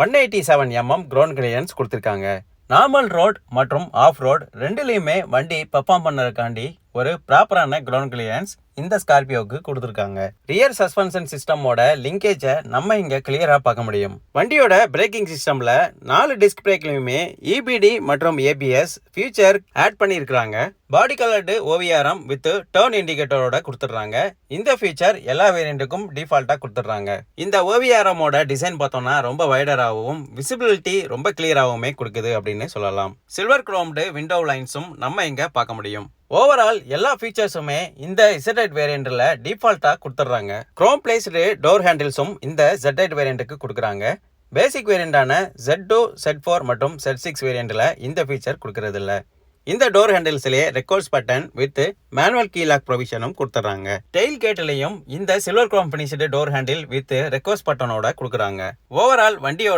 187 ground clearance கொடுத்துருக்காங்க. Normal road மற்றும் of road ரெண்டுலேயுமே வண்டி பெர்ஃபார்ம் பண்ணுறதுக்காண்டி ஒரு ப்ராப்பரான கிரவுண்ட் கிளியரன்ஸ் இந்த ஸ்கார்பியோவுக்கு கொடுத்துருக்காங்க. ரியர் சஸ்பென்ஷன் சிஸ்டமோட லிங்கேஜை நம்ம இங்க கிளியரா பார்க்க முடியும். வண்டியோட பிரேக்கிங் சிஸ்டம்ல 4 டிஸ்க் பிரேக்லயுமே EBD மற்றும் ABS ஃபியூச்சர் ஆட் பண்ணியிருக்காங்க. பாடி கலர்டு OVRM வித் டர்ன் இண்டிகேட்டரோட கொடுத்துட்றாங்க. இந்த ஃபீச்சர் எல்லா வேரியண்ட்டுக்கும் டிஃபால்ட்டா கொடுத்துட்றாங்க. இந்த OVRMோட டிசைன் பார்த்தோம்னா ரொம்ப வைடராகவும் விசிபிலிட்டி ரொம்ப கிளியராகவுமே கொடுக்குது அப்படின்னு சொல்லலாம். சில்வர் குரோம்டு விண்டோ லைன்ஸும் நம்ம இங்க பார்க்க முடியும். ஓவரால் எல்லா ஃபீச்சர்ஸுமே இந்த Z8 வேரியண்ட்ல டிஃபால்ட்டா கொடுத்துட்றாங்க. குரோம் பிளேஸ்டு டோர் ஹேண்டில்ஸும் இந்த Z8 வேரியண்ட்டுக்கு கொடுக்குறாங்க. பேசிக் வேரியண்டான Z2, Z4 மற்றும் Z6 வேரியண்ட்ல இந்த ஃபீச்சர் கொடுக்கறது இல்ல. இந்த டோர் ஹேண்டில்ஸ்லயே records button with manual key lock ப்ரொவிஷனும் கொடுத்துறாங்க. டெயில் கேட்லயும் இந்த silver chrome finished door handle with records பட்டனோட கொடுக்குறாங்க. ஓவரால் வண்டியோட